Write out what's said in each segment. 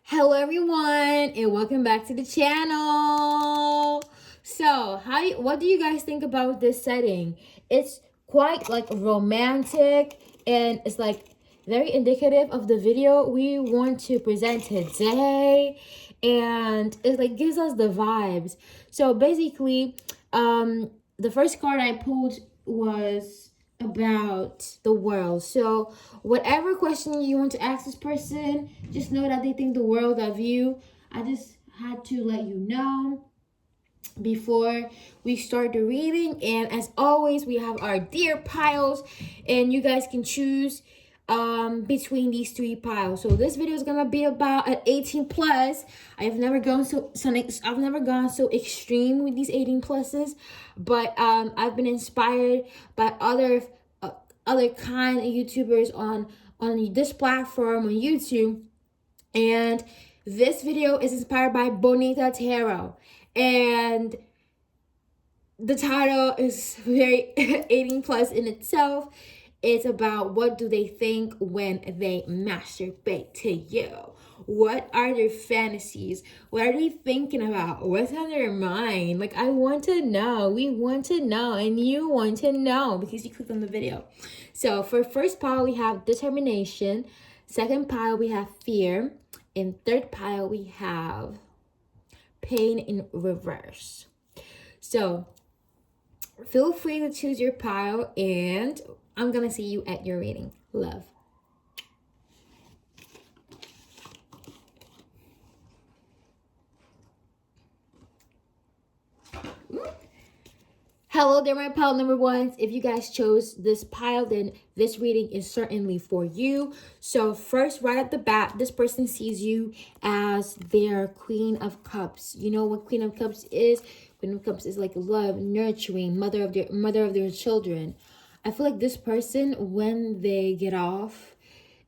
Hello everyone and welcome back to the channel. So what do you guys think about this setting? It's quite like romantic and it's like very indicative of the video we want to present today, and it like gives us the vibes. So basically the first card I pulled was about the world. So whatever question you want to ask this person, just know that they think the world of you. I just had to let you know before we start the reading. And as always, we have our dear piles, and you guys can choose between these three piles. So this video is gonna be about an 18 plus. I've never gone so extreme with these 18 pluses, but I've been inspired by other kind of YouTubers on this platform on YouTube, and this video is inspired by Bonita Tarot, and the title is very 18 plus in itself. It's about what do they think when they masturbate to you. What are their fantasies? What are they thinking about? What's on their mind? Like, I want to know. We want to know. And you want to know because you clicked on the video. So for first pile, we have determination. Second pile, we have fear. In third pile, we have pain in reverse. So feel free to choose your pile, and I'm gonna see you at your reading. Love. Hello there, my pile number ones. If you guys chose this pile, then this reading is certainly for you. So first, right at the bat, this person sees you as their Queen of Cups. You know what Queen of Cups is? Queen of Cups is like love, nurturing, mother of their children. I feel like this person, when they get off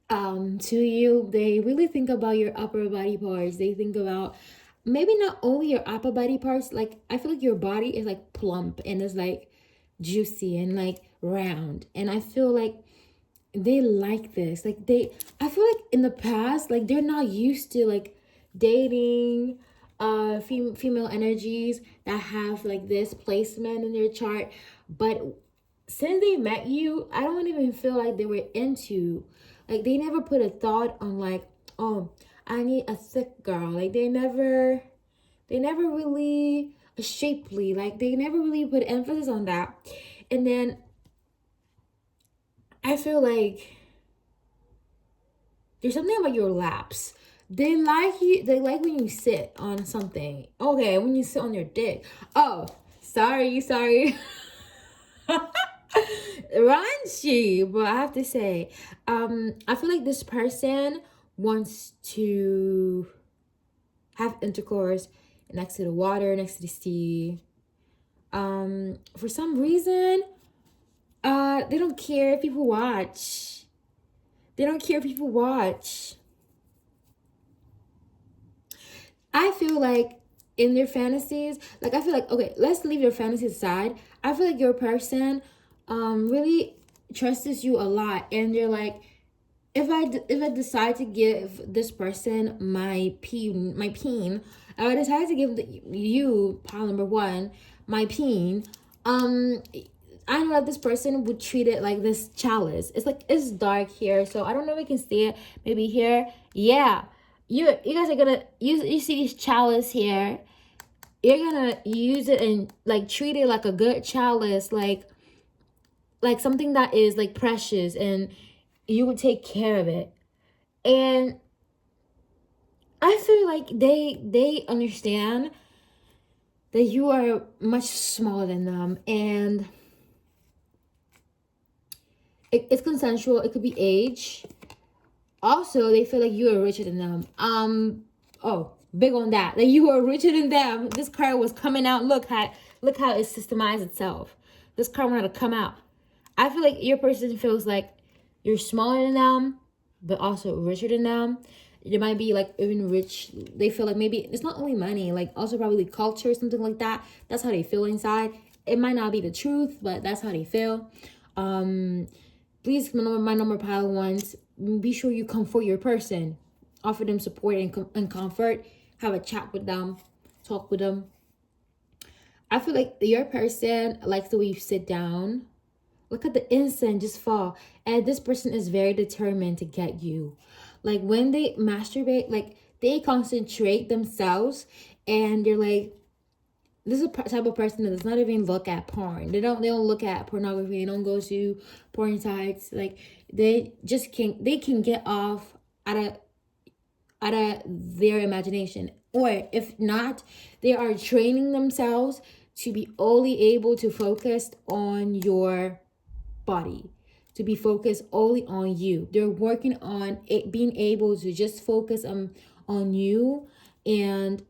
to you, they really think about your upper body parts. They think about maybe not only your upper body parts, like I feel like your body is like plump and is like juicy and like round, and I feel like they like this. Like I feel like in the past, like they're not used to like dating female energies that have like this placement in their chart, but since they met you, I don't even feel like they were into, like they never put a thought on like, oh, I need a thick girl. Like they never really shapely, like they never really put emphasis on that. And then I feel like there's something about your laps. They like when you sit on something. Okay, when you sit on your dick. Oh, sorry. Raunchy, but I have to say, I feel like this person wants to have intercourse next to the water, next to the sea. For some reason, they don't care if people watch. They don't care if people watch. I feel like in their fantasies, like I feel like, okay, let's leave your fantasies aside. I feel like your person really trusts you a lot, and they're like, if I decide to give this person my peen, I would decide to give you, pile number one, my peen. I know that this person would treat it like this chalice. It's like, it's dark here, so I don't know if we can see it. Maybe here. Yeah. You guys are gonna use, you see this chalice here. You're gonna use it and like treat it like a good chalice, like something that is like precious, and you would take care of it. And I feel like they understand that you are much smaller than them, and it's consensual. It could be age. Also, they feel like you are richer than them. Oh, big on that. Like you are richer than them. This card was coming out. Look how it systemized itself. This card wanted to come out. I feel like your person feels like you're smaller than them, but also richer than them. You might be like even rich. They feel like maybe it's not only money, like also probably culture, something like that. That's how they feel inside. It might not be the truth, but that's how they feel. Please, my number pile ones, be sure you come for your person. offer them support and comfort, have a chat with them, talk with them. I feel like your person likes the way you sit down. Look at the instant just fall. And this person is very determined to get you. Like when they masturbate, like they concentrate themselves and they're like, this is a type of person that does not even look at porn. They don't look at pornography. They don't go to porn sites. Like they can get off out of their imagination. Or if not, they are training themselves to be only able to focus on your body, to be focused only on you. They're working on it, being able to just focus on you and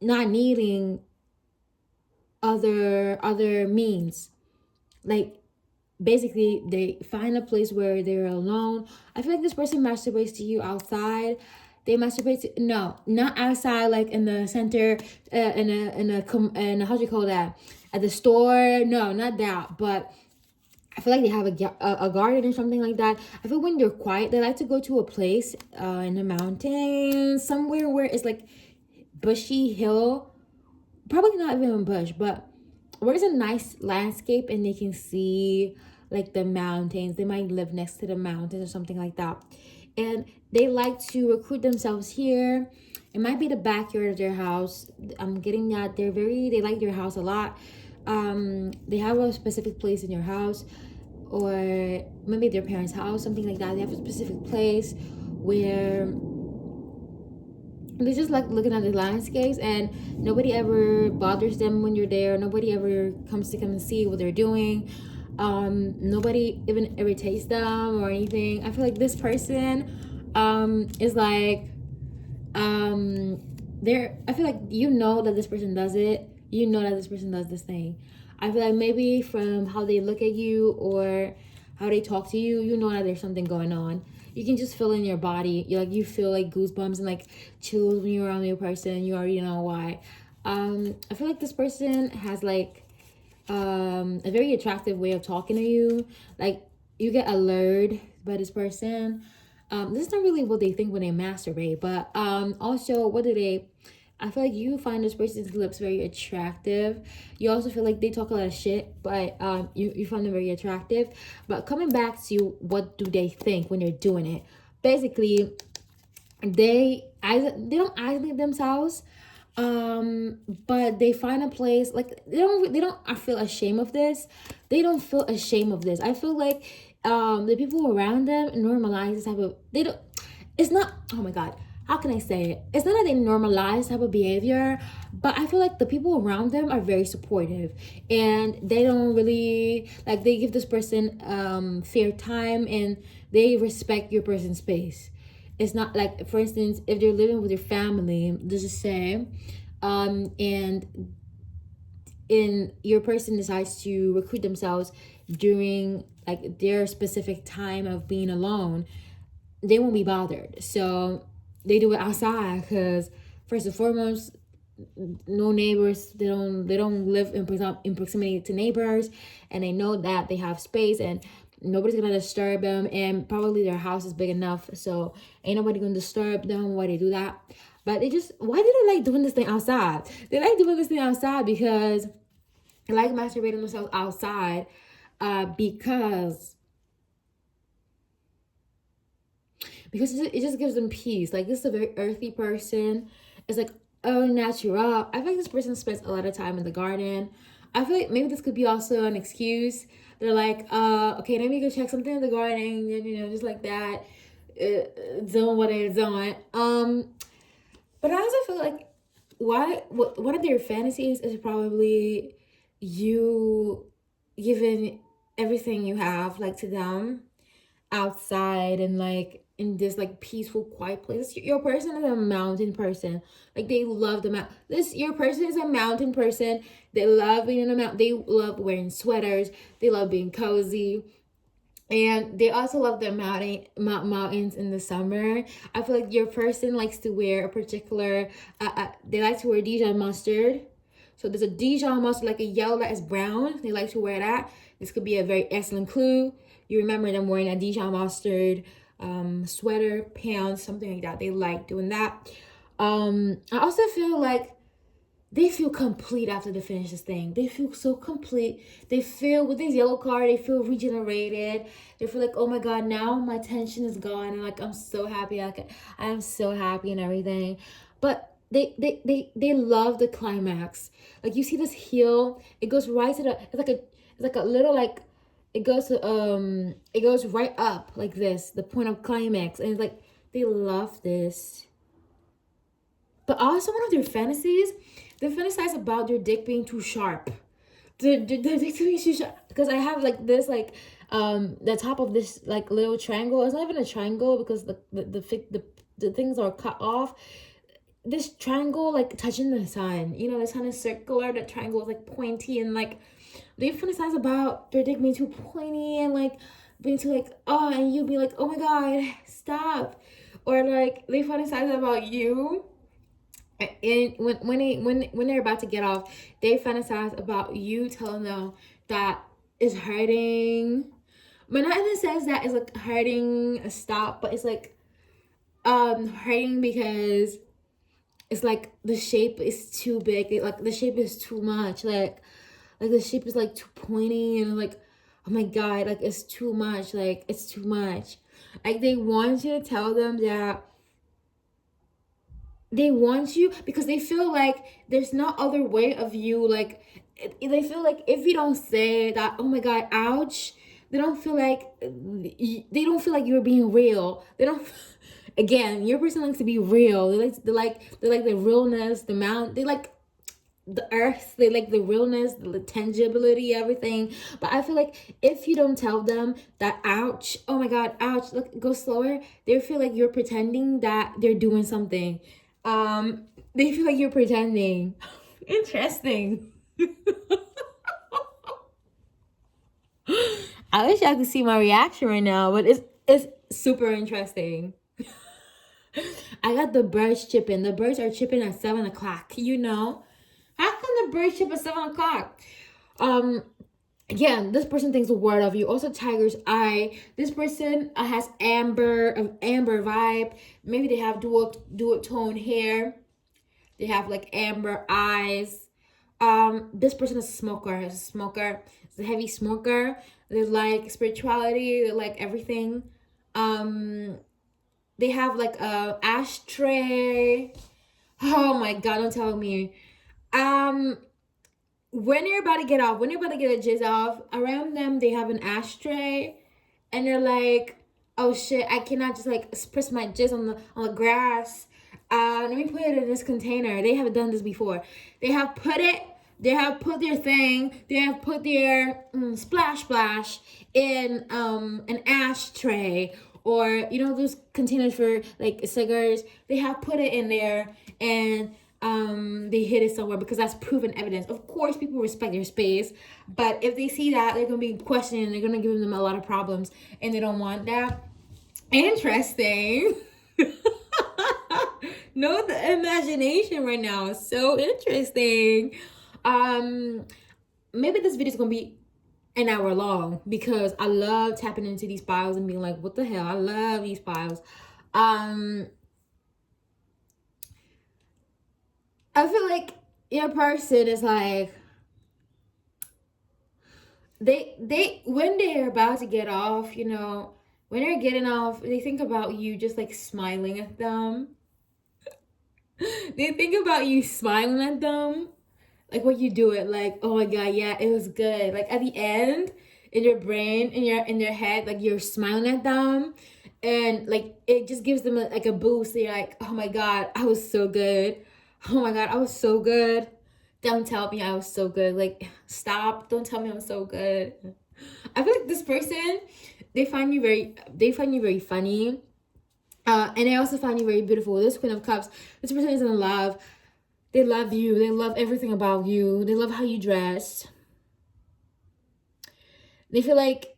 not needing other means. Like basically they find a place where they're alone. I feel like this person masturbates to you outside. They masturbate to, no, not outside, like in the center, in a how do you call that, at the store. No, not that. But I feel like they have a garden or something like that. I feel when they're quiet, they like to go to a place in the mountains, somewhere where it's like bushy hill, probably not even a bush, but where there's a nice landscape and they can see like the mountains. They might live next to the mountains or something like that. And they like to recruit themselves here. It might be the backyard of their house. I'm getting that they like their house a lot. They have a specific place in your house, or maybe their parents' house, something like that. They have a specific place where they just like looking at the landscapes, and nobody ever bothers them when you're there. Nobody ever comes to come and see what they're doing. Nobody even irritates them or anything. I feel like this person is like I feel like that this person does it. That this person does this thing. I feel like maybe from how they look at you or how they talk to you, that there's something going on. You can just feel in your body. You feel like goosebumps and like chills when you're around your person. You already know why. I feel like this person has like a very attractive way of talking to you. Like you get allured by this person. This is not really what they think when they masturbate, but also what do they? I feel like you find this person's lips very attractive. You also feel like they talk a lot of shit, but you find them very attractive. But coming back to what do they think when they're doing it? Basically, they don't isolate themselves, but they find a place like they don't. I feel ashamed of this. They don't feel ashamed of this. I feel like the people around them normalize this type of. They don't. It's not. Oh my god. How can I say it? It's not that they normalize type of behavior, but I feel like the people around them are very supportive, and they don't really like, they give this person fair time, and they respect your person's space. It's not like, for instance, if they're living with your family, let's just say, and your person decides to recruit themselves during like their specific time of being alone, they won't be bothered. So they do it outside because first and foremost, no neighbors. They don't live in proximity to neighbors, and they know that they have space and nobody's gonna disturb them, and probably their house is big enough, so ain't nobody gonna disturb them while they do that. But why do they like doing this thing outside? They like doing this thing outside because they like masturbating themselves outside, because it just gives them peace. Like, this is a very earthy person. It's like, oh, natural. I feel like this person spends a lot of time in the garden. I feel like maybe this could be also an excuse. They're like, okay, let me go check something in the garden, and, just like that, doing what they're doing. But I also feel like one of their fantasies is probably you giving everything you have, like, to them outside and like in this like peaceful quiet place. Your person is a mountain person. Like, they love the mountain. Your person is a mountain person. They love being in the mountain. They love wearing sweaters. They love being cozy, and they also love the mountains in the summer. I feel like your person likes to wear a particular they like to wear Dijon mustard. So there's a Dijon mustard, like a yellow that is brown. They like to wear that. This could be a very excellent clue. You remember them wearing a Dijon mustard sweater, pants, something like that. They like doing that. I also feel like they feel complete after they finish this thing. They feel so complete. They feel with this yellow card, they feel regenerated. They feel like, oh my god, now my tension is gone, and like I'm so happy. I'm so happy and everything. But they love the climax. Like you see this heel, it goes right to the. It's like a little like. It goes right up like this, the point of climax, and it's like they love this. But also one of their fantasies, they fantasize about their dick being too sharp. The dick being too sharp. Because I have like this like the top of this like little triangle. It's not even a triangle because the things are cut off. This triangle like touching the sun. You know, this kind of circular. The triangle is like pointy and like they fantasize about their dick being too pointy and like being too like oh, and you be like oh my god stop, or like they fantasize about you. And when they're about to get off, they fantasize about you telling them that it's hurting, but not in the sense that it's like hurting a stop, but it's like hurting because it's like the shape is too big. Like the shape is too much. Like the shape is like too pointy and like oh my god, like it's too much. Like it's too much. Like they want you to tell them that. They want you because they feel like there's no other way of you like they feel like if you don't say that oh my god ouch, they don't feel like you're being real. They don't again, your person likes to be real. They like the realness, the mount, they like the earth, they like the realness, the tangibility, everything. But I feel like if you don't tell them that ouch, oh my god ouch, look, go slower, they feel like you're pretending that they're doing something. They feel like you're pretending. Interesting. I wish I could see my reaction right now, but it's super interesting. I got the birds chipping. The birds are chipping at 7 o'clock. You know, how come the birds chip at 7 o'clock? Again, this person thinks the word of you. Also, tiger's eye. This person has amber vibe. Maybe they have dual tone hair. They have like amber eyes. This person is a smoker. It's a heavy smoker. They like spirituality. They like everything. They have like a ashtray. Oh my god! Don't tell me. When you're about to get off, when you're about to get a jizz off, around them they have an ashtray, and they're like, "Oh shit! I cannot just like press my jizz on the grass. Let me put it in this container." They haven't done this before. They have put their thing. They have put their splash in an ashtray, or you know those containers for like cigars. They have put it in there and they hid it somewhere because that's proven evidence. Of course people respect their space, but if they see that, they're gonna be questioning, they're gonna give them a lot of problems, and they don't want that. Interesting. No, the imagination right now is so interesting. Maybe this video is gonna be an hour long because I love tapping into these files and being like, what the hell, I love these files. I feel like your person is like they when they're about to get off, you know, when they're getting off, they think about you just like smiling at them. They think about you smiling at them, like when you do it, like oh my god, yeah, it was good. Like at the end, in your brain, in their head, like you're smiling at them, and like it just gives them like a boost. They're like, oh my god, I was so good. Oh my god, I was so good. Don't tell me I was so good. Like stop. Don't tell me I'm so good. I feel like this person, they find you very funny. And they also find you very beautiful. This Queen of Cups, this person is in love. They love you. They love everything about you. They love how you dress. They feel like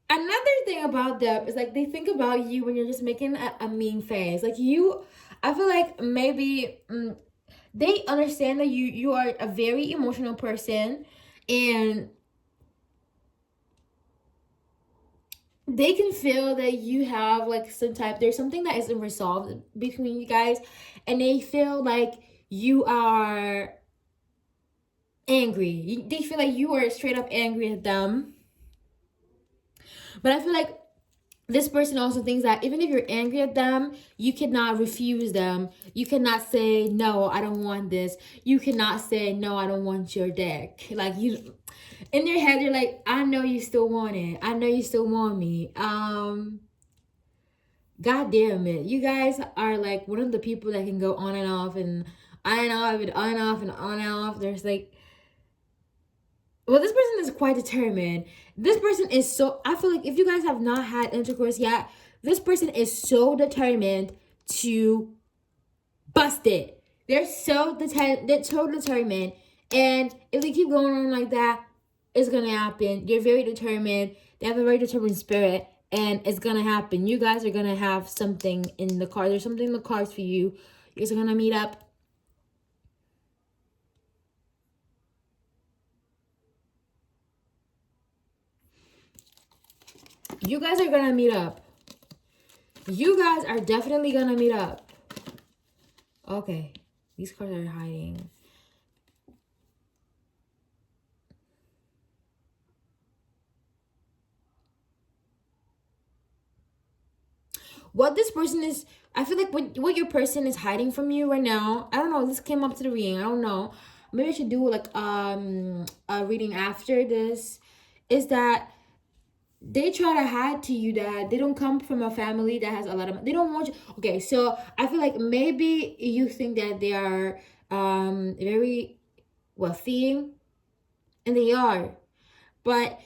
another thing about them is like they think about you when you're just making a mean face. Like you, I feel like maybe they understand that you are a very emotional person, and they can feel that you have like there's something that isn't resolved between you guys, and they feel like you are angry. They feel like you are straight up angry at them. But I feel like this person also thinks that even if you're angry at them, you cannot refuse them. You cannot say, no, I don't want this. You cannot say, no, I don't want your dick. Like, you, in their head, they're like, I know you still want it. I know you still want me. God damn it. You guys are like one of the people that can go on and off and on and off and on and off and on and off. There's like, well, this person is quite determined. This person is so, I feel like if you guys have not had intercourse yet, this person is so determined to bust it. They're so determined. And if they keep going on like that, it's gonna happen. They're very determined. They have a very determined spirit, and it's gonna happen. You guys are gonna have something in the cards. There's something in the cards for you. You guys are gonna meet up. You guys are gonna meet up. You guys are definitely gonna meet up. Okay. These cards are hiding. What this person is, I feel like what your person is hiding from you right now, I don't know, this came up to the reading, I don't know. Maybe I should do like a reading after this. Is that they try to hide to you that they don't come from a family that has a lot of, they don't want you. Okay, so I feel like maybe you think that they are very wealthy, and they are, but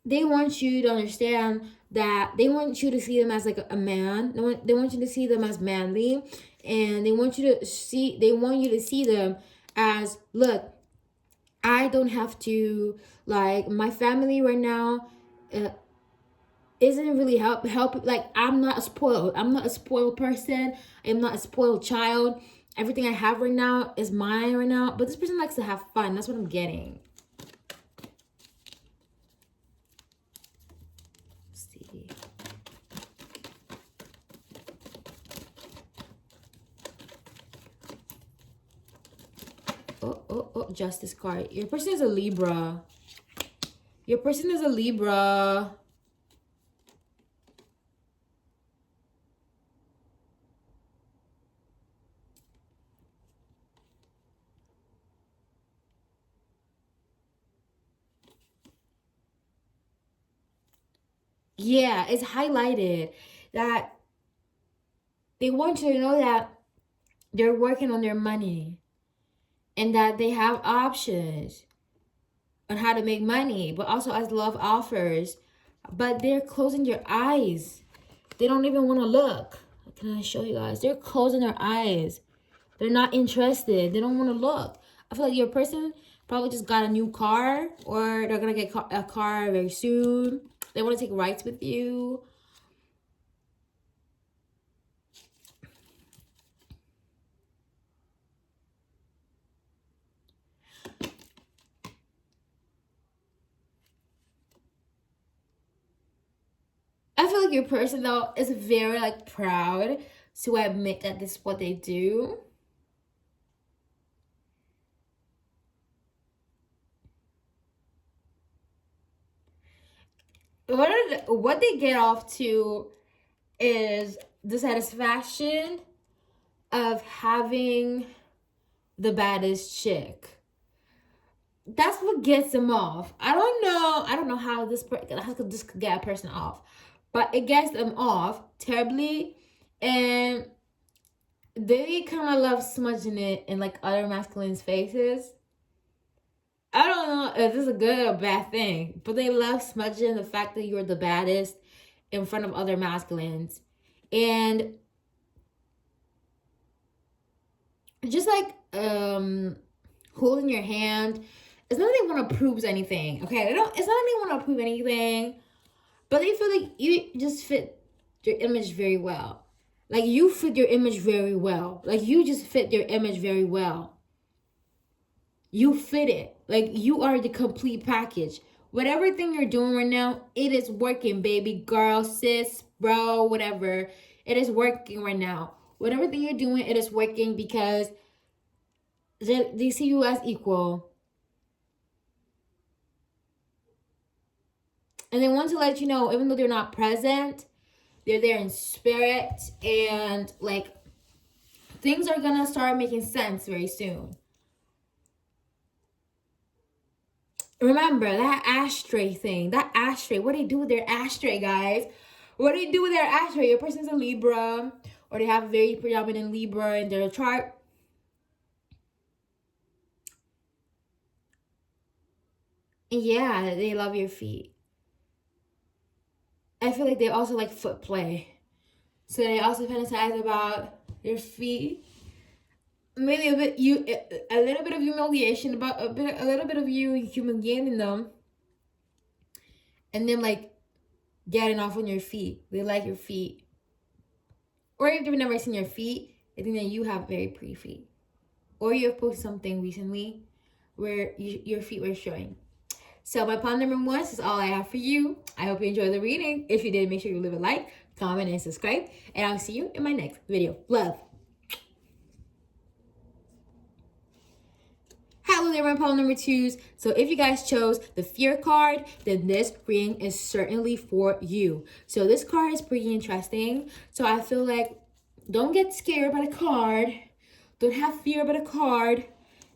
they want you to understand that they want you to see them as like a man. They want you to see them as manly, and they want you to see them as, look, I don't have to, like, my family right now isn't really help like, I'm not a spoiled person. I'm not a spoiled child. Everything I have right now is mine right now. But this person likes to have fun. That's what I'm getting. Let's see. Oh, Justice card. Your person is a Libra. Your person is a Libra. Yeah, it's highlighted that they want you to know that they're working on their money and that they have options on how to make money, but also as love offers. But they're closing their eyes. They don't even want to look. Can I show you guys? They're closing their eyes. They're not interested. They don't want to look. I feel like your person probably just got a new car, or they're going to get a car very soon. They want to take rides with you. I feel like your person, though, is very, like, proud to admit that this is what they do. What they get off to is the satisfaction of having the baddest chick. That's what gets them off. I don't know how this could get a person off, but it gets them off terribly, and they kind of love smudging it in like other masculines' faces. I don't know if this is a good or bad thing, but they love smudging the fact that you're the baddest in front of other masculines. And just like holding your hand, it's not that they want to prove anything, okay? It's not that they want to prove anything, but they feel like you just fit your image very well. Like, you fit your image very well. Like, you just fit your image very well. You fit it. Like, you are the complete package. whatever thing you're doing right now, it is working, baby girl, sis, bro, whatever. It is working right now. Whatever thing you're doing, it is working because they see you as equal. And they want to let you know, even though they're not present, they're there in spirit, and like things are gonna start making sense very soon. Remember that ashtray thing. That ashtray. What do they do with their ashtray, guys? What do you do with their ashtray? Your person's a Libra, or they have a very predominant Libra in their chart. And yeah, they love your feet. I feel like they also like foot play. So they also fantasize about your feet. Maybe a little bit of humiliation, about a little bit of you humiliating them, and then like getting off on your feet. They like your feet. Or if they've never seen your feet, I think that you have very pretty feet. Or you have posted something recently where your feet were showing. So my plan number 1 is all I have for you. I hope you enjoyed the reading. If you did, make sure you leave a like, comment, and subscribe. And I'll see you in my next video. Love. Hello there, my pile number 2s. So if you guys chose the fear card, then this reading is certainly for you. So this card is pretty interesting. So I feel like don't get scared by the card. Don't have fear by the card.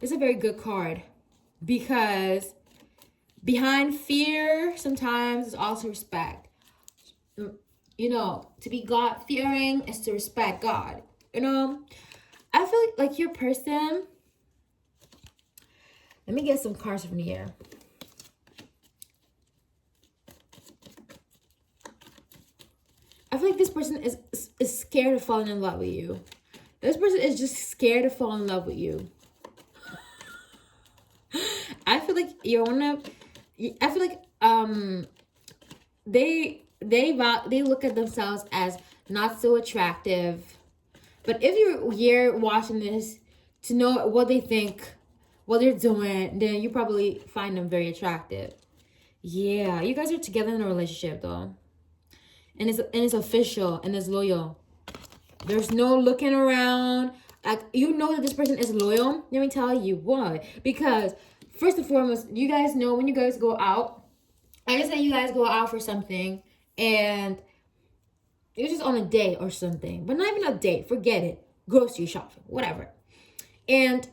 It's a very good card because behind fear sometimes is also respect. You know, to be God-fearing is to respect God. You know, I feel like your person... Let me get some cards from here. I feel like this person is scared of falling in love with you. This person is just scared to fall in love with you. I feel like you're one of... I feel like they look at themselves as not so attractive. But if you're here watching this to know what they think, what they're doing, then you probably find them very attractive. Yeah, you guys are together in a relationship though. And it's official and it's loyal. There's no looking around. Like, you know that this person is loyal. Let me tell you why. Because first and foremost, you guys know when you guys go out, I just say you guys go out for something and you're just on a date or something. But not even a date. Forget it. Grocery shopping. Whatever. And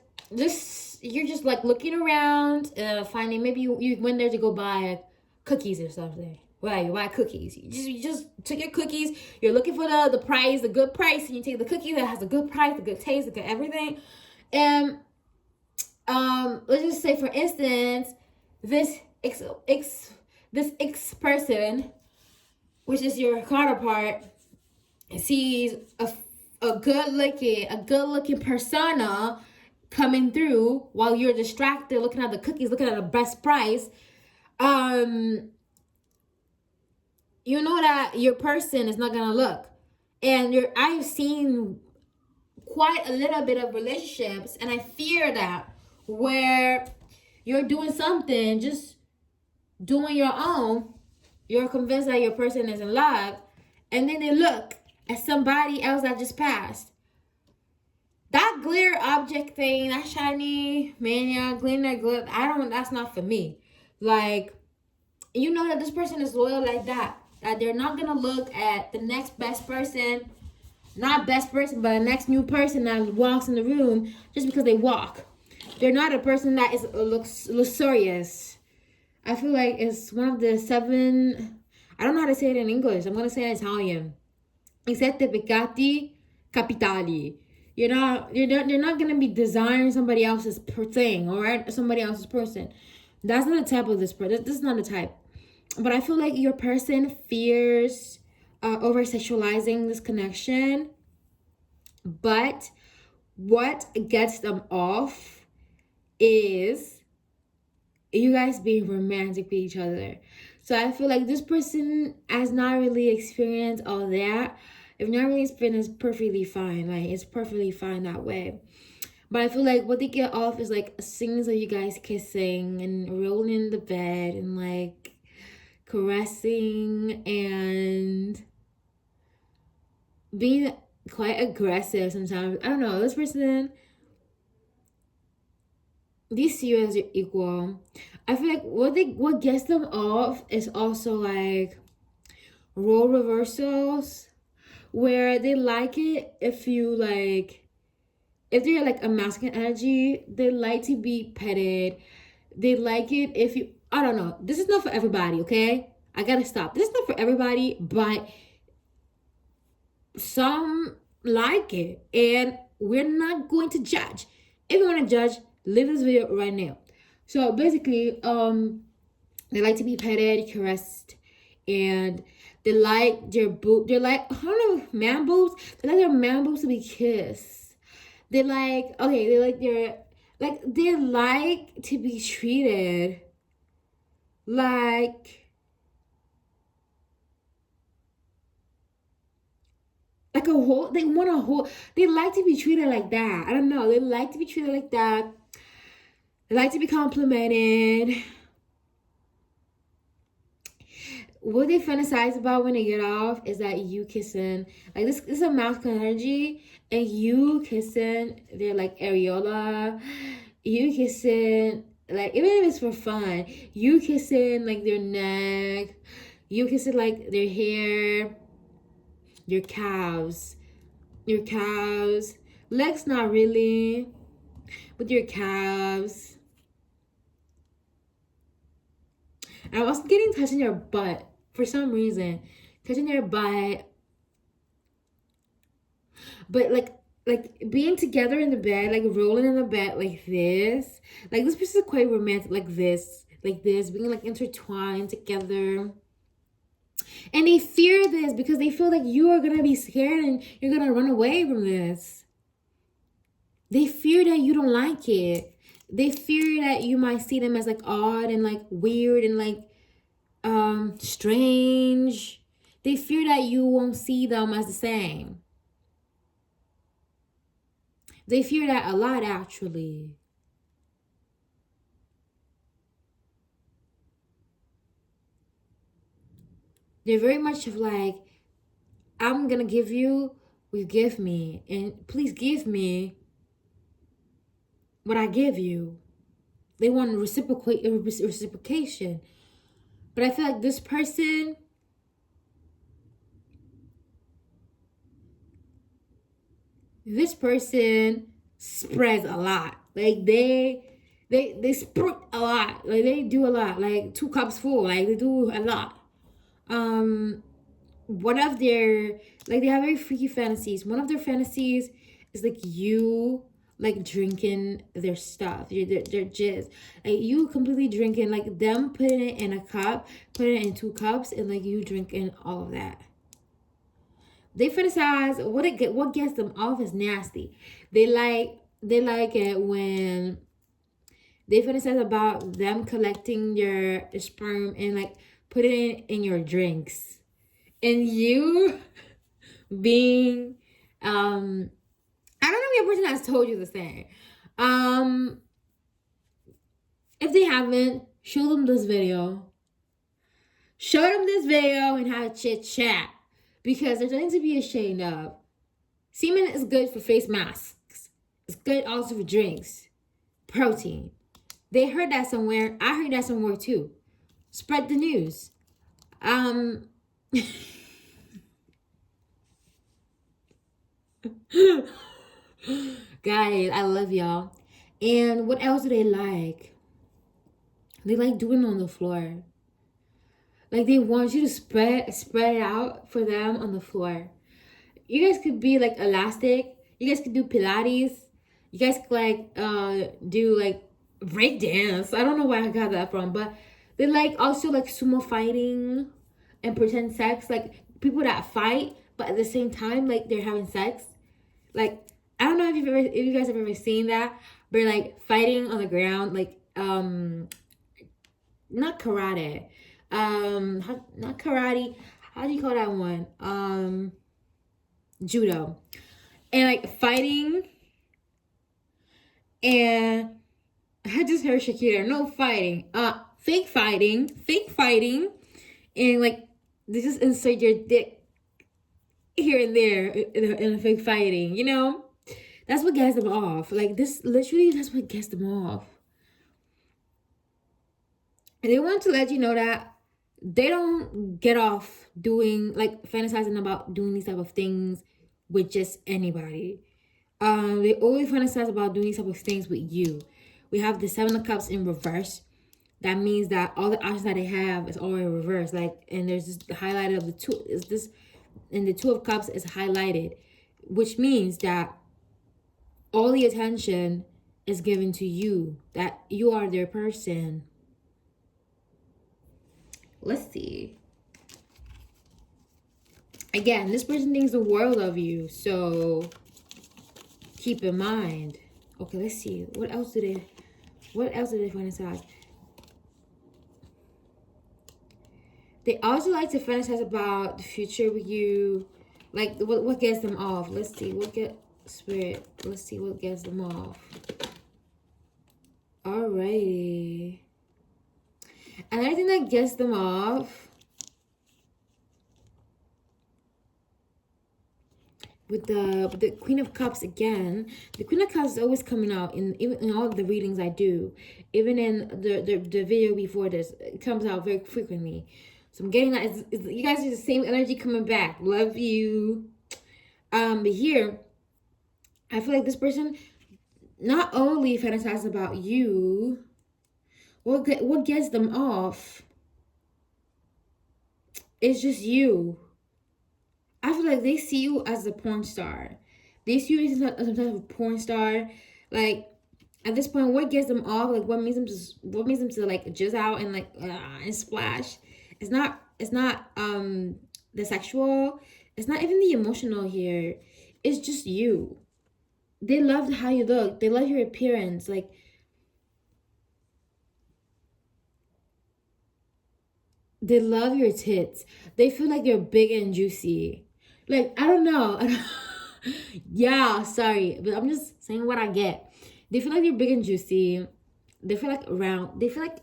you're just like looking around, finding, maybe you went there to go buy cookies or something. Right, you buy cookies. You just took your cookies. You're looking for the price, the good price, and you take the cookie that has a good price, the good taste, the good everything. And let's just say, for instance, this X person, which is your counterpart, sees a good looking persona coming through while you're distracted looking at the cookies, looking at the best price. You know that your person is not gonna look. And I've seen quite a little bit of relationships, and I fear that, where you're doing something, just doing your own, you're convinced that your person is in love, and then they look at somebody else that just passed. That glitter object thing, that shiny mania, glitter, that's not for me. Like, you know that this person is loyal like that. That they're not gonna look at the next best person, not best person, but the next new person that walks in the room just because they walk. They're not a person that looks luxurious. I feel like it's one of the 7, I don't know how to say it in English. I'm gonna say it in Italian. I 7 peccati capitali. You're not gonna be desiring somebody else's thing, all right? Somebody else's person. That's not the type of this person. This is not the type. But I feel like your person fears over sexualizing this connection. But what gets them off is you guys being romantic with each other. So I feel like this person has not really experienced all that. If not really experienced, it's perfectly fine. Like, it's perfectly fine that way. But I feel like what they get off is like scenes of you guys kissing and rolling in the bed and like caressing and being quite aggressive sometimes. I don't know. This person, they see you as your equal. I feel like what gets them off is also like role reversals, where they like it if you like, if they're like a masculine energy, they like to be petted. They like it if you, I don't know. This is not for everybody, okay? I gotta stop. This is not for everybody, but some like it, and we're not going to judge. If you want to judge, leave this video right now. So basically, they like to be petted, caressed, and they like their boob. They're like, I don't know, man boobs. They like their man boobs to be kissed. They like, okay, they like their, like they like to be treated like a whole, they want a whole, they like to be treated like that. I don't know, they like to be treated like that. They like to be complimented. What they fantasize about when they get off is that you kissing, like this is a masculine energy, and you kissing their like areola, you kissing, like even if it's for fun, you kissing like their neck, you kissing like their hair, your calves, legs not really, but your calves. And I'm also getting touched in your butt for some reason, touching your butt, but like being together in the bed, like rolling in the bed like this. Like this person is quite romantic, like this, being like intertwined together. And they fear this because they feel like you are gonna be scared and you're gonna run away from this. They fear that you don't like it. They fear that you might see them as like odd and like weird and like strange. They fear that you won't see them as the same. They fear that a lot, actually. They're very much of like, I'm gonna give you what you give me, and please give me what I give you. They want reciprocation. But I feel like this person, spreads a lot. Like they spread a lot. Like they do a lot. Like 2 cups full. Like they do a lot. One of their, like they have very freaky fantasies. One of their fantasies is like you like drinking their stuff, their jizz. Like you completely drinking, like them putting it in a cup, putting it in 2 cups, and like you drinking all of that. They fantasize, what gets them off is nasty. They like it when they fantasize about them collecting your sperm and like putting it in your drinks. And you being I don't know if your person has told you the same. If they haven't, show them this video. Show them this video and have a chit chat. Because there's nothing to be ashamed of. Semen is good for face masks. It's good also for drinks. Protein. They heard that somewhere. I heard that somewhere too. Spread the news. Guys, I love y'all. And what else do they like? They like doing it on the floor. Like they want you to spread it out for them on the floor. You guys could be like elastic. You guys could do Pilates. You guys could like do like break dance. I don't know where I got that from, but they like also like sumo fighting and pretend sex. Like people that fight, but at the same time like they're having sex. Like I don't know if you guys have ever seen that, but like fighting on the ground, like not karate. Not karate. How do you call that one? Judo. And like fighting And I just heard Shakira, no fighting. Fake fighting. And like, they just insert your dick here and there in a fake fighting, you know? That's what gets them off. Like, this, literally, that's what gets them off. And they want to let you know that they don't get off doing, like, fantasizing about doing these type of things with just anybody. They always fantasize about doing these type of things with you. We have the Seven of Cups in reverse. That means that all the options that they have is all in reverse. Like, and there's this highlighted of the two, is this, and the Two of Cups is highlighted, which means that all the attention is given to you, that you are their person. Let's see. Again, this person thinks the world of you, so keep in mind. Okay, let's see. What else do they fantasize? They also like to fantasize about the future with you. Like, what gets them off? Let's see. Spirit. Let's see what gets them off. Alrighty. Another thing that gets them off with the Queen of Cups again. The Queen of Cups is always coming out even in all of the readings I do. Even in the video before this, it comes out very frequently. So I'm getting that. You guys are the same energy coming back. Love you. But here, I feel like this person not only fantasizes about you. What gets them off is just you. I feel like they see you as a porn star. They see you as some type of porn star. Like, at this point, what gets them off? Like, what makes them to like jizz out and like and splash? It's not the sexual. It's not even the emotional here. It's just you. They love how you look. They love your appearance. Like, they love your tits. They feel like you're big and juicy. Like, I don't know. Yeah, sorry. But I'm just saying what I get. They feel like you're big and juicy. They feel like round. They feel like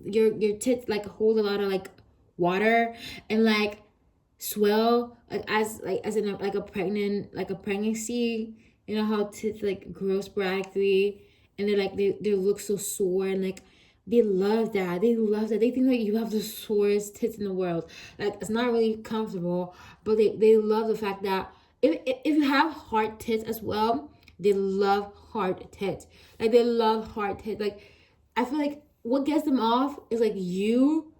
your tits like hold a lot of like water and like swell as in like a pregnancy. You know how tits like grow sporadically and they look so sore and like they love that. They love that. They think like you have the sorest tits in the world. Like, it's not really comfortable, but they love the fact that if you have hard tits as well, they love hard tits. Like, they love hard tits. Like, I feel like what gets them off is like you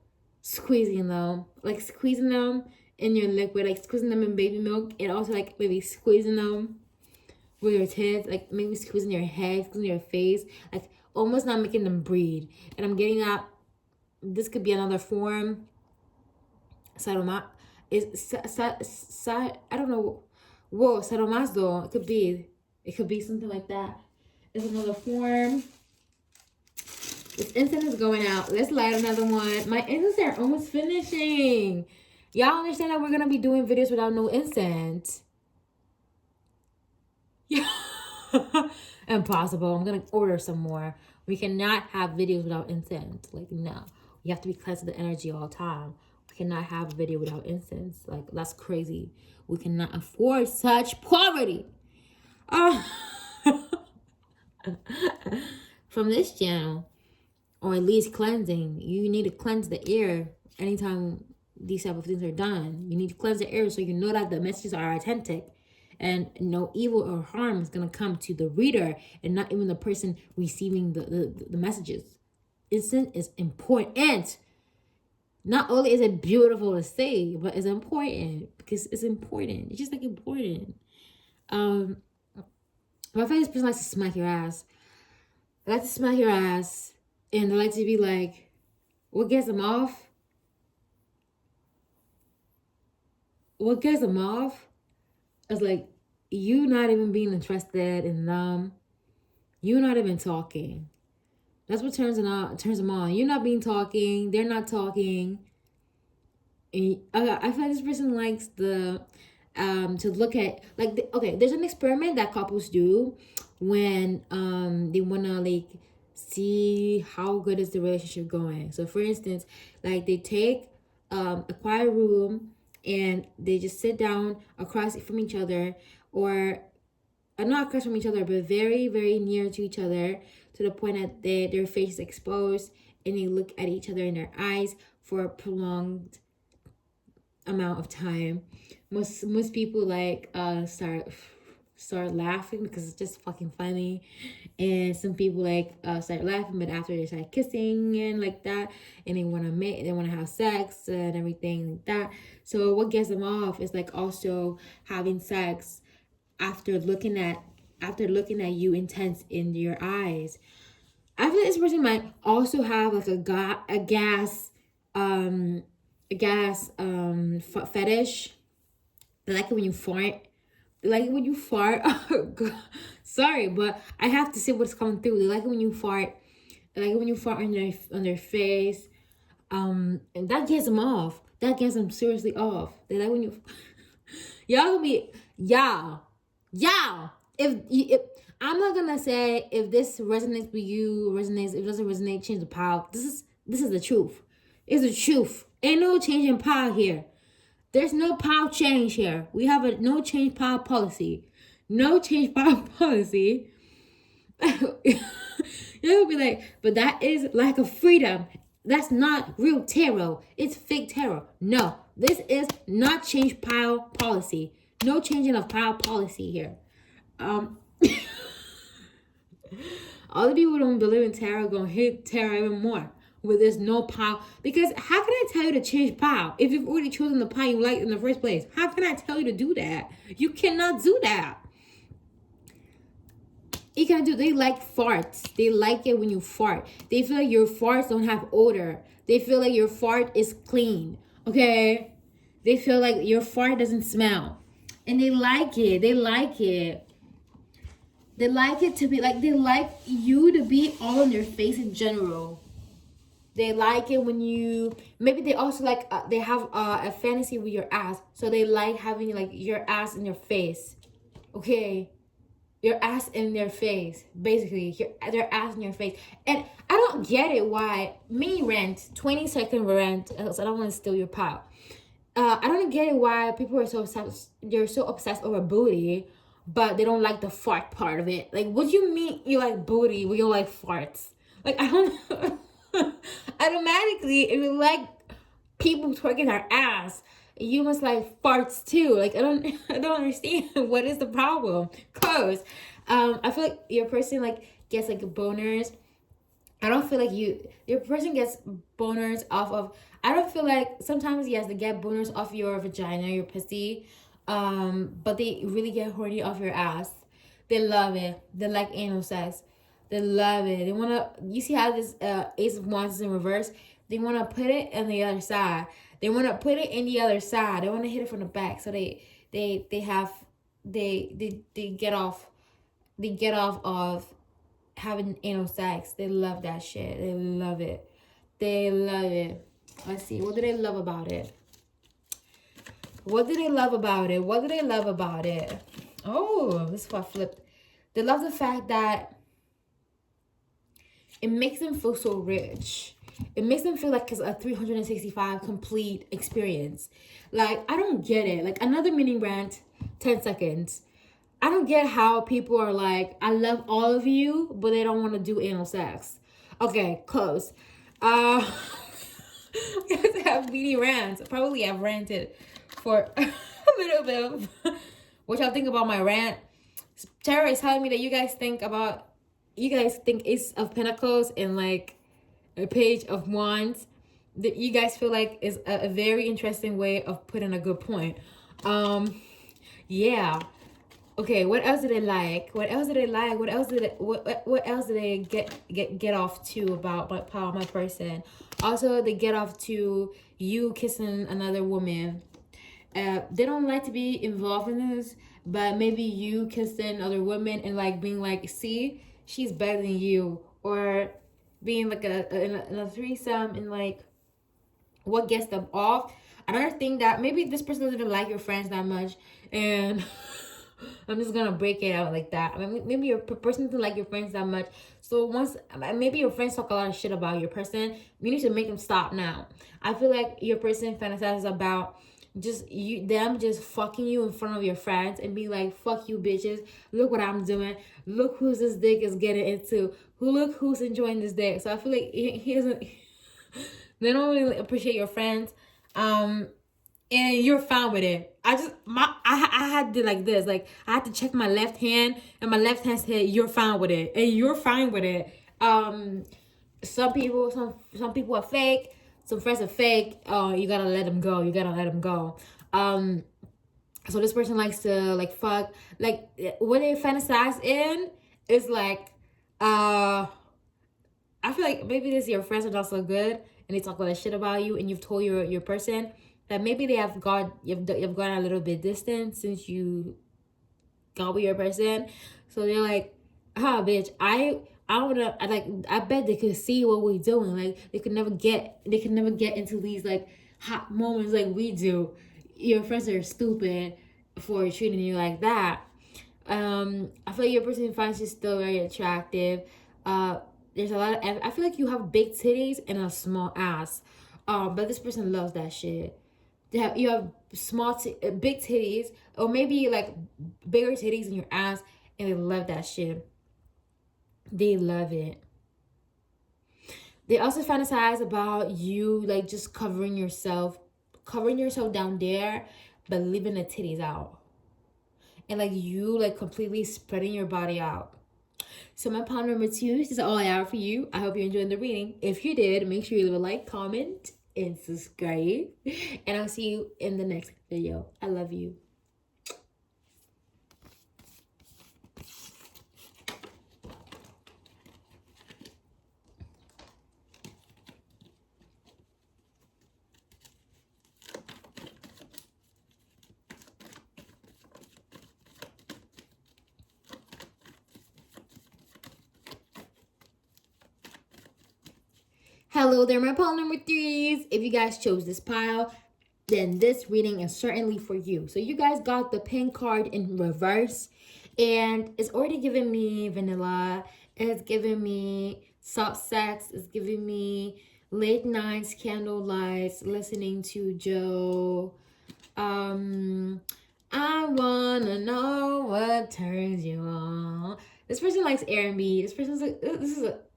squeezing them. Like, squeezing them in your liquid, like squeezing them in baby milk, and also like maybe squeezing them with your tits, like maybe squeezing your head, squeezing your face, like almost not making them breathe. And I'm getting that this could be another form. Saroma is I don't know. Whoa, sadomaso. It could be something like that. It's another form. This incense is going out. Let's light another one. My incense are almost finishing. Y'all understand that we're gonna be doing videos without no incense? Yeah. Impossible. I'm gonna order some more. We cannot have videos without incense. Like, no. We have to be cleansing the energy all the time. We cannot have a video without incense. Like, that's crazy. We cannot afford such poverty. From this channel, or at least cleansing, you need to cleanse the air anytime these type of things are done. You need to cleanse the air so you know that the messages are authentic. And no evil or harm is going to come to the reader and not even the person receiving the messages. Incense is important. Not only is it beautiful to say, but it's important because it's important. It's just like important. My favorite person likes to smack your ass. They like to smack your ass and they like to be like, what gets them off? What gets them off is like you not even being interested in them. You not even talking. That's what turns them on. You're not being talking. They're not talking. And I feel like this person likes to look at like okay. There's an experiment that couples do when they wanna like see how good is the relationship going. So for instance, like they take a quiet room and they just sit down across from each other, or not across from each other, but very, very near to each other, to the point that their face is exposed, and they look at each other in their eyes for a prolonged amount of time. Most people like start laughing because it's just fucking funny, and some people like start laughing, but after they start kissing and like that, and they want to have sex and everything like that. So what gets them off is like also having sex after looking at you intense in your eyes. I feel like this person might also have like a fetish. They like it when you fart. They like it when you fart. Sorry, but I have to say what's coming through. They like it when you fart. They like it when you fart on their face. And that gets them off. That gets them seriously off. They like when you y'all gonna be y'all. If I'm not gonna say if this resonates with you, if it doesn't resonate, change the pile. This is the truth. It's the truth. Ain't no change in pile here. There's no pile change here. We have a no change pile policy. No change pile policy. You'll be like, but that is lack of freedom. That's not real tarot. It's fake tarot. No, this is not change pile policy. No changing of pile policy here. All the people who don't believe in tarot gonna hate tarot even more with this no pile. Because how can I tell you to change pile if you've already chosen the pile you like in the first place? How can I tell you to do that? You cannot do that. You can't do. They like farts. They like it when you fart. They feel like your farts don't have odor. They feel like your fart is clean. Okay? They feel like your fart doesn't smell. And they like it. They like it. They like it to be like, they like you to be all on their face in general. They like it when you, maybe they also like, they have a fantasy with your ass. So they like having like your ass in your face. Okay? Your ass in their face. Basically, their ass in your face. And I don't get it why, mini rant, 20-second rant, so I don't want to steal your pile. I don't get it why people are so obsessed. They're so obsessed over booty, but they don't like the fart part of it. Like, what do you mean you like booty when you like farts? Like, I don't know. Automatically, if you like people twerking their ass, you must like farts too. Like, I don't understand. What is the problem? Cause I feel like your person like gets like boners. I don't feel like your person gets boners off of, I don't feel like, sometimes yes, they get boners off your vagina, your pussy, but they really get horny off your ass. They love it. They like anal sex. They love it. They wanna, you see how this Ace of Wands is in reverse? They wanna put it on the other side. They wanna put it in the other side. They wanna hit it from the back. So they get off of having anal sex. They love that shit. They love it. They love it. Let's see. What do they love about it? What do they love about it? What do they love about it? Oh, this is what I flipped. They love the fact that it makes them feel so rich. It makes them feel like it's a 365 complete experience. Like, I don't get it. Like, another mini rant, 10 seconds. I don't get how people are like, I love all of you, but they don't want to do anal sex. Okay, close. I have mini rants. Probably I've ranted for a little bit of what y'all think about my rant. Tara is telling me that you guys think Ace of Pentacles and like a Page of Wands, that you guys feel like is a very interesting way of putting a good point. Yeah. Okay, what else did they like? What else did they like? What else did they get off to about my person? Also, they get off to you kissing another woman. They don't like to be involved in this, but maybe you kissing other women and like being like, see, she's better than you, or being like in a threesome, and like what gets them off. Another thing that maybe this person doesn't even like your friends that much, and I'm just gonna break it out like that. I mean, maybe your person doesn't like your friends that much. So once maybe your friends talk a lot of shit about your person, you need to make them stop now. I feel like your person fantasizes about just them just fucking you in front of your friends and be like, fuck you bitches, look what I'm doing, look who's this dick is getting into, look who's enjoying this dick. So I feel like he doesn't they don't really appreciate your friends. And you're fine with it. I had to like this. Like I had to check my left hand, and my left hand said you're fine with it, and you're fine with it. Some people are fake. Some friends are fake. You gotta let them go. You gotta let them go. So this person likes to like fuck. Like what they fantasize in is like, I feel like maybe this your friends are not so good and they talk a lot of shit about you, and you've told your person that maybe they have you've gone a little bit distant since you got with your person. So they're like, ah, bitch, I bet they could see what we're doing. Like they could never get into these like hot moments like we do. Your friends are stupid for treating you like that. I feel like your person finds you still very attractive. There's a lot of, I feel like you have big titties and a small ass. But this person loves that shit. You have big titties, or maybe like bigger titties in your ass, and they love that shit. They love it. They also fantasize about you like just covering yourself down there, but leaving the titties out, and like you like completely spreading your body out. So my pound number 2, this is all I have for you. I hope you enjoyed the reading. If you did, make sure you leave a like, comment, and subscribe. And I'll see you in the next video. I love you. Hello there, my pile number 3s. If you guys chose this pile, then this reading is certainly for you. So you guys got the pink card in reverse, and it's already giving me vanilla. It's giving me soft sex. It's giving me late nights, candle lights, listening to Joe. I wanna know what turns you on. This person likes R&B. This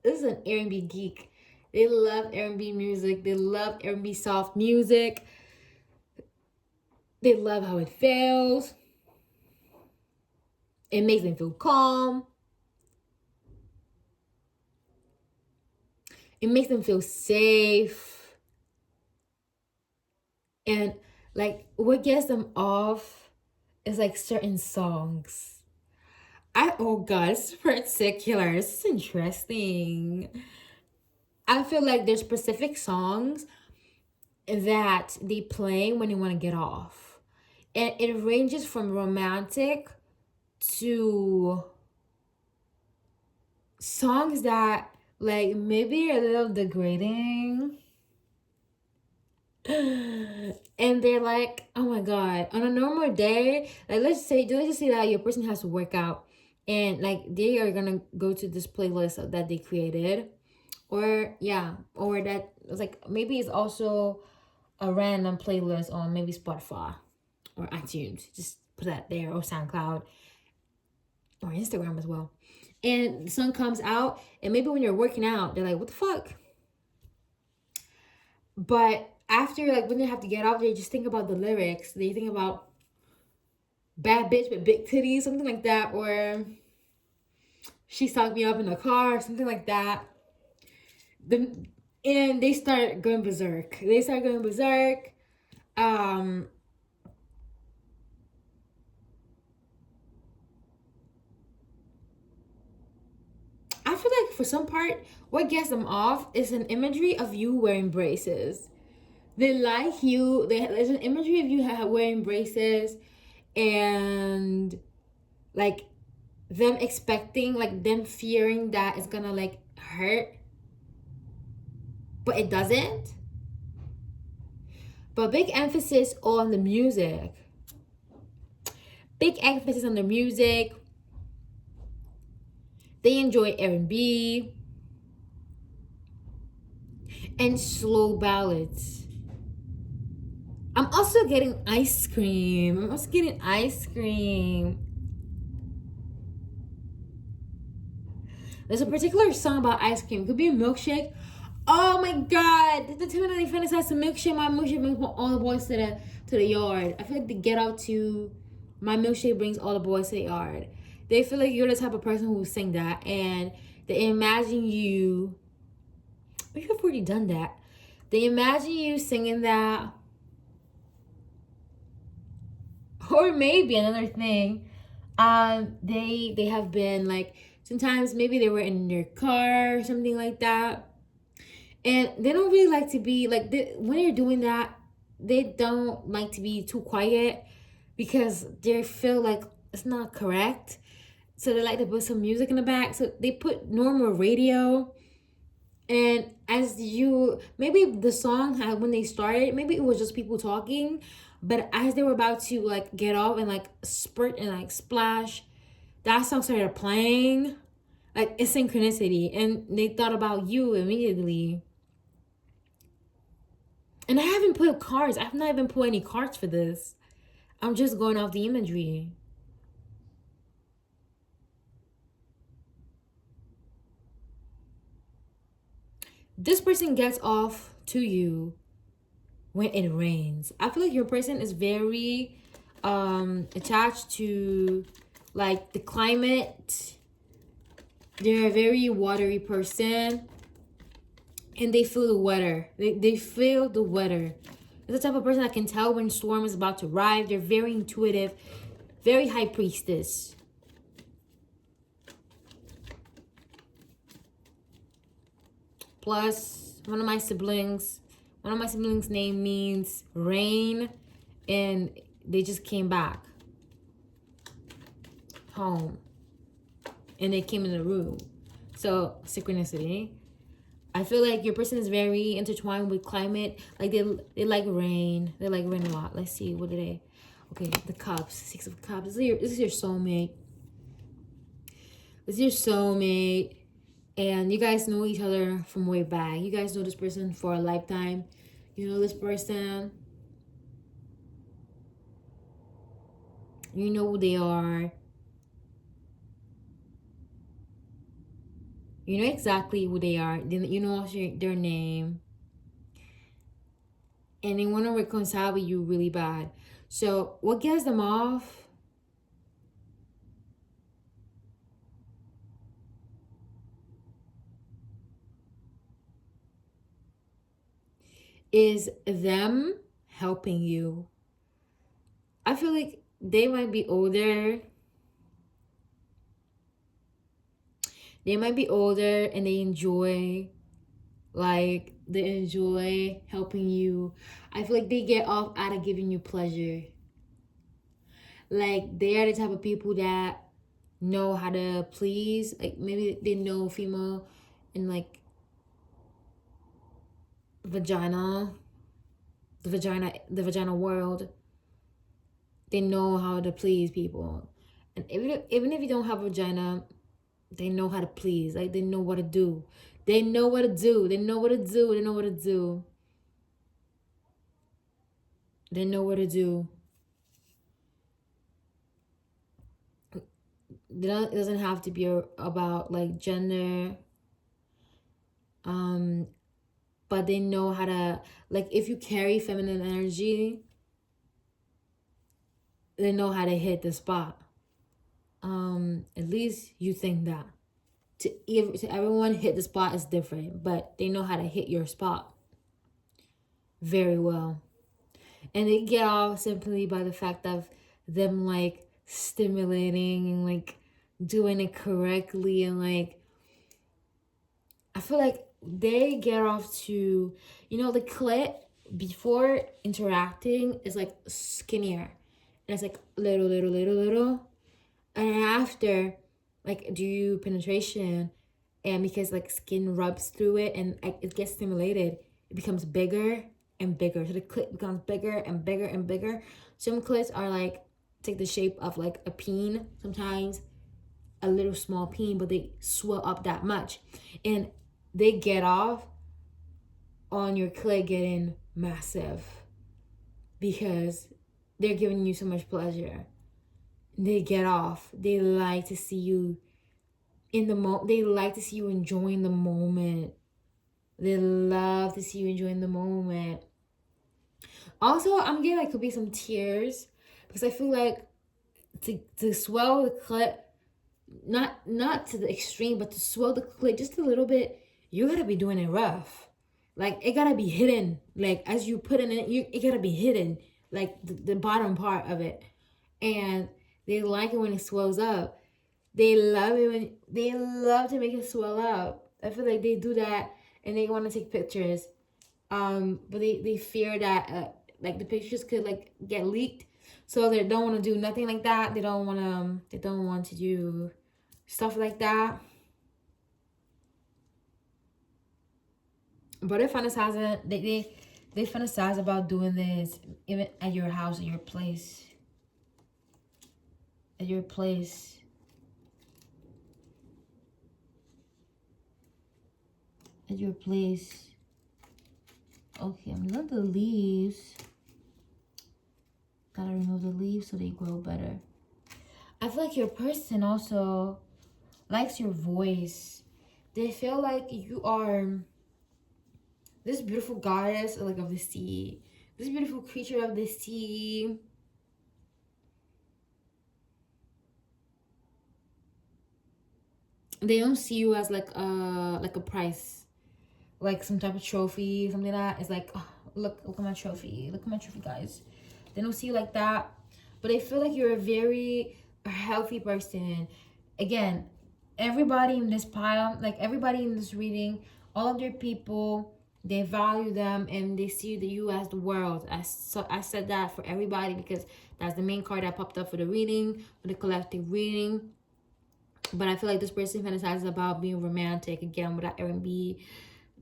is an R&B geek. They love R&B music. They love R&B soft music. They love how it feels. It makes them feel calm. It makes them feel safe. And like what gets them off is like certain songs. Oh god, it's particular. This is interesting. I feel like there's specific songs that they play when they want to get off. And it ranges from romantic to songs that like maybe are a little degrading. And they're like, oh my god, on a normal day, like let's just say that your person has to work out, and like they are gonna go to this playlist that they created, or that like maybe it's also a random playlist on maybe Spotify or iTunes. Just put that there, or SoundCloud, or Instagram as well. And the song comes out, and maybe when you're working out, they're like, what the fuck? But after, like, when they have to get out, they just think about the lyrics. They think about bad bitch with big titties, something like that, or she sucked me up in the car, something like that. And they start going berserk. I feel like for some part, what gets them off is an imagery of you wearing braces. They like you. There's an imagery of you wearing braces, and like them expecting, like them fearing that it's gonna like hurt, but it doesn't. But big emphasis on the music. big emphasis on the music. They enjoy R&B and slow ballads. I'm also getting ice cream. I'm also getting ice cream. There's a particular song about ice cream. It could be a milkshake. Oh my god! The time that they fantasize some milkshake, my milkshake brings all the boys to the yard. I feel like they get out to my milkshake brings all the boys to the yard. They feel like you're the type of person who will sing that, and they imagine you. You've already done that. They imagine you singing that. Or maybe another thing, they have been like sometimes maybe they were in their car or something like that, and they don't really like to be like when they're doing that. They don't like to be too quiet because they feel like it's not correct. So they like to put some music in the back. So they put normal radio. And as you, maybe the song had, when they started, maybe it was just people talking, but as they were about to like get off and like spurt and like splash, that song started playing. Like it's synchronicity, and they thought about you immediately. And I haven't put cards. I've not even put any cards for this. I'm just going off the imagery. This person gets off to you when it rains. I feel like your person is very attached to like the climate. They're a very watery person, and they feel the weather. They feel the weather. They're the type of person that can tell when storm is about to arrive. They're very intuitive, very high priestess. Plus, one of my siblings' name means rain, and they just came back home, and they came in the room. So synchronicity. I feel like your person is very intertwined with climate. Like they like rain. They like rain a lot. Let's see, what are they? Okay, the cups, 6 of cups. This is your soulmate. This is your soulmate. And you guys know each other from way back. You guys know this person for a lifetime. You know this person. You know who they are. You know exactly who they are. You know their name. And they want to reconcile with you really bad. So what gets them off is them helping you. I feel like they might be older. They might be older and they enjoy helping you. I feel like they get off out of giving you pleasure. Like they are the type of people that know how to please. Like maybe they know female and like vagina, the vagina world. They know how to please people. And even if you don't have a vagina, they know how to please. Like they know what to do. They know what to do. They know what to do. They know what to do. They know what to do. It doesn't have to be about like gender. But they know how to, like, if you carry feminine energy, they know how to hit the spot. At least you think that. To everyone, hit the spot is different, but they know how to hit your spot very well. And they get off simply by the fact of them like stimulating and like doing it correctly, and like I feel like they get off to, the clit before interacting is like skinnier, and it's like little, and after like do penetration, and because like skin rubs through it and it gets stimulated, it becomes bigger and bigger. So the clit becomes bigger and bigger and bigger. Some clits are like take the shape of like a peen, sometimes a little small peen, but they swell up that much. And they get off on your clit getting massive because they're giving you so much pleasure. They get off. They like to see you in the they like to see you enjoying the moment. They love to see you enjoying the moment. Also, I'm getting like could be some tears because I feel like to swell the clit, not to the extreme, but to swell the clit just a little bit, you gotta be doing it rough. Like it gotta be hidden. Like as you put it in, it gotta be hidden. Like the bottom part of it, and they like it when it swells up. They love it when they love to make it swell up. I feel like they do that and they want to take pictures. But they fear that like the pictures could like get leaked, so they don't want to do nothing like that. They don't want to do stuff like that. But they're fantasizing. They fantasize about doing this even at your house, at your place, at your place. At your place. Okay, I'm remove the leaves. Gotta remove the leaves so they grow better. I feel like your person also likes your voice. They feel like you are this beautiful goddess like of the sea. This beautiful creature of the sea. They don't see you as like a prize, like some type of trophy, something like that. It's like, oh, look at my trophy. Look at my trophy, guys. They don't see you like that, but they feel like you're a very healthy person. Again, everybody in this pile, like everybody in this reading, all of their people, they value them and they see you as the world. I said that for everybody because that's the main card that popped up for the reading, for the collective reading. But I feel like this person fantasizes about being romantic again with that R&B,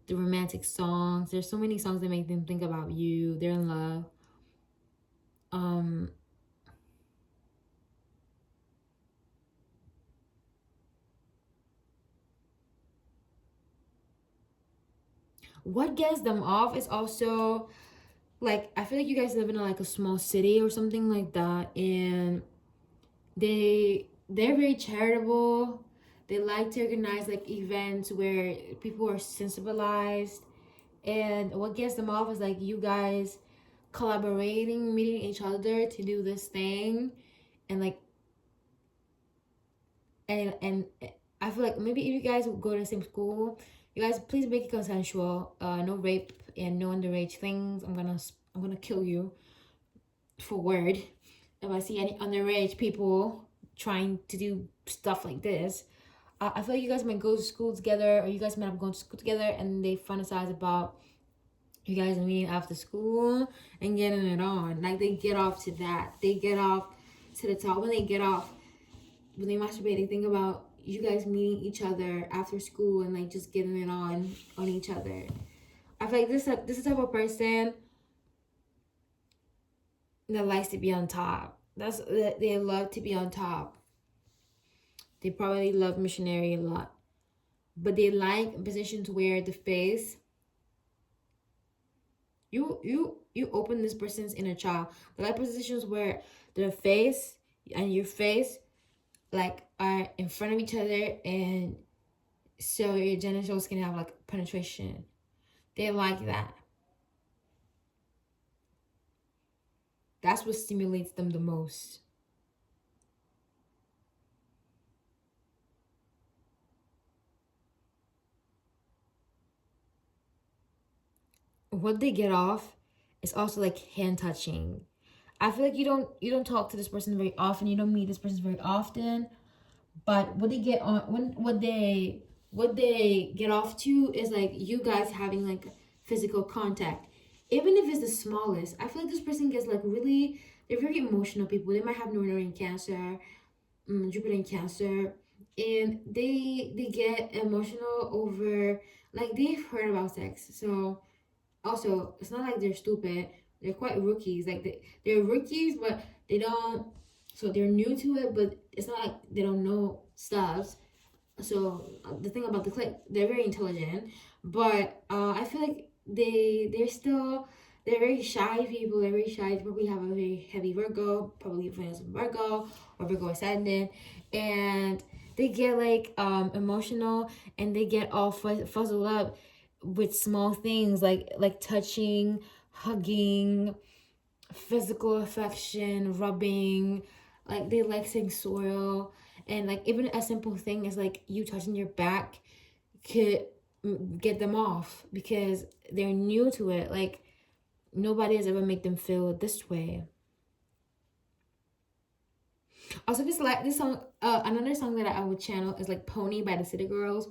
the romantic songs. There's so many songs that make them think about you. They're in love. What gets them off is also like I feel like you guys live in like a small city or something like that, and they're very charitable. They like to organize like events where people are sensibilized, and what gets them off is like you guys collaborating, meeting each other to do this thing, and like and I feel like maybe if you guys go to the same school, you guys please make it consensual. No rape and no underage things. I'm gonna kill you for word if I see any underage people trying to do stuff like this. I feel like you guys might go to school together, or you guys might have gone to school together, and they fantasize about you guys meeting after school and getting it on. Like they get off to that. They get off to the top. When they get off, when they masturbate, they think about you guys meeting each other after school and like just getting it on each other. I feel like this is the type of person that likes to be on top. They love to be on top. They probably love missionary a lot, but they like positions where the face you open this person's inner child. They like positions where their face and your face like are in front of each other, and so your genitals can have like penetration. They like that. That's what stimulates them the most. What they get off is also like hand touching. I feel like you don't talk to this person very often. You don't meet this person very often. But what they get on when what they get off to is like you guys having like physical contact. Even if it's the smallest. I feel like this person gets like really they're very emotional people. They might have Northern Cancer, Jupiter in Cancer, and they get emotional over like they've heard about sex. So also it's not like they're stupid. They're quite rookies. Like they're rookies, but they don't So they're new to it, but it's not like they don't know stuff. So the thing about the clique, they're very intelligent, but I feel like they're very shy people. They're very shy. They probably have a very heavy Virgo, probably Venus in Virgo or Virgo ascendant, and they get like emotional, and they get all fuzzled up with small things like touching, hugging, physical affection, rubbing. Like they like saying soil, and like even a simple thing is like you touching your back could get them off because they're new to it. Like nobody has ever made them feel this way. Also, this song, another song that I would channel is like "Pony" by the City Girls.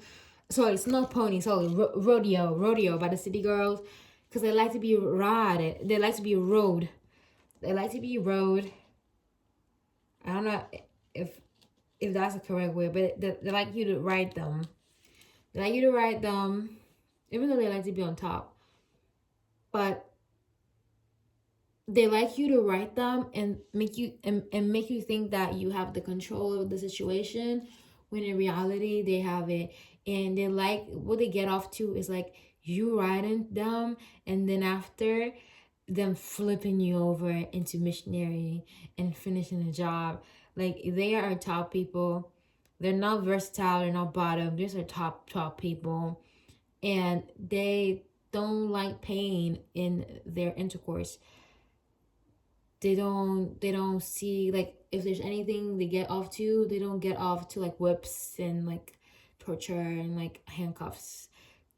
Sorry, it's not "Pony." Sorry, Rodeo by the City Girls, because they like to be ride. They like to be rode. They like to be rode. I don't know if that's the correct way, but they like you to ride them. They like you to ride them, even though they like to be on top. But they like you to write them and make you think that you have the control of the situation, when in reality they have it. And they like what they get off to is like you writing them, and then after them flipping you over into missionary and finishing the job. Like they are top people. They're not versatile, they're not bottom. These are top people, and they don't like pain in their intercourse. They don't see, like, if there's anything they get off to, they don't get off to like whips and like torture and like handcuffs.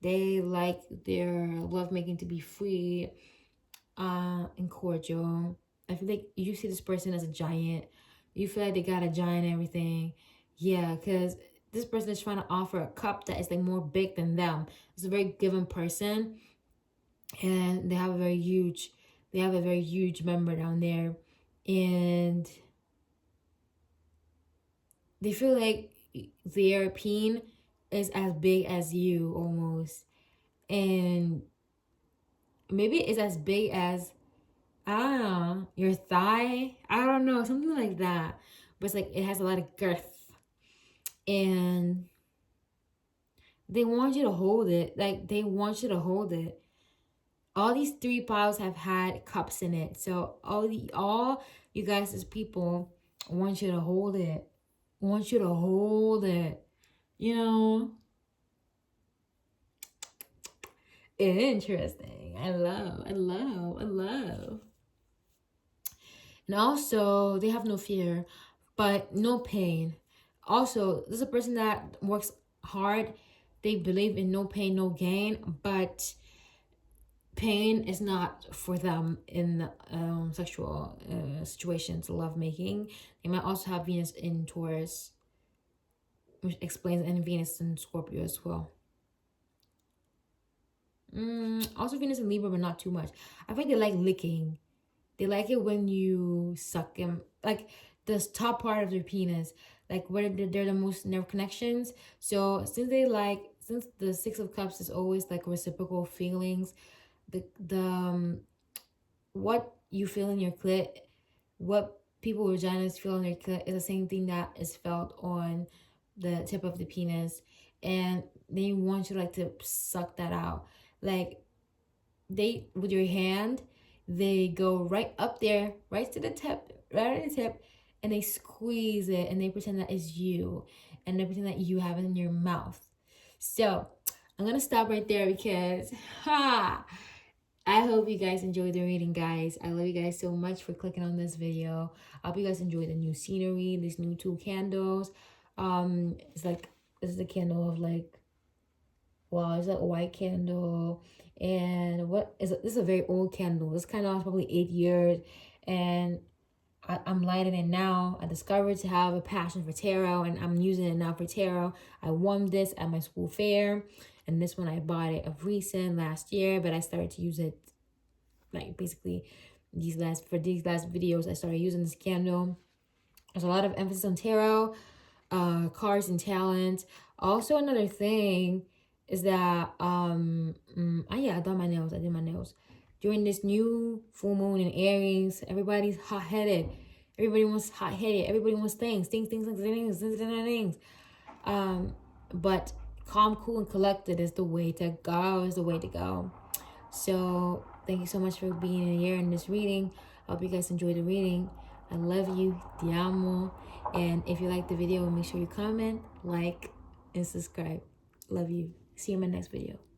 They like their lovemaking to be free and cordial. I feel like you see this person as a giant. You feel like they got a giant and everything. Yeah, because this person is trying to offer a cup that is like more big than them. It's a very given person, and they have a very huge member down there, and they feel like their peen is as big as you almost, and maybe it's as big as, I don't know, your thigh. I don't know, something like that. But it's like it has a lot of girth, and they want you to hold it. Like they want you to hold it. All these three piles have had cups in it, so all you guys as people want you to hold it. Want you to hold it. You know, interesting. I love. And also, they have no fear, but no pain. Also, this is a person that works hard. They believe in no pain, no gain, but pain is not for them in sexual situations, love making. They might also have Venus in Taurus, which explains, and Venus in Scorpio as well. Also Venus in Libra, but not too much. I think they like licking. They like it when you suck them, like the top part of their penis, like where they're the most nerve connections. So since the Six of Cups is always like reciprocal feelings, the what you feel in your clit, what people with vaginas feel in their clit is the same thing that is felt on the tip of the penis, and they want you like to suck that out. Like they, with your hand, they go right up there, right to the tip, right at the tip, and they squeeze it, and they pretend that is you, and they pretend that you have it in your mouth. So I'm gonna stop right there because I hope you guys enjoyed the reading, guys. I love you guys so much for clicking on this video. I hope you guys enjoyed the new scenery, these new 2 candles. It's like, this is the candle of like, wow, it's like a white candle. And this is a very old candle. This candle is probably 8 years, and I'm lighting it now. I discovered to have a passion for tarot, and I'm using it now for tarot. I won this at my school fair, and this one I bought it of recent last year, but I started to use it like basically these last videos. I started using this candle. There's a lot of emphasis on tarot, cards and talent. Also, another thing is that yeah, I did my nails during this new full moon in Aries. Everybody's hot-headed. Everybody wants hot-headed. Everybody wants things. But calm, cool, and collected is the way to go. Is the way to go. So thank you so much for being here in this reading. I hope you guys enjoyed the reading. I love you. Ti amo. And if you like the video, make sure you comment, like, and subscribe. Love you. See you in my next video.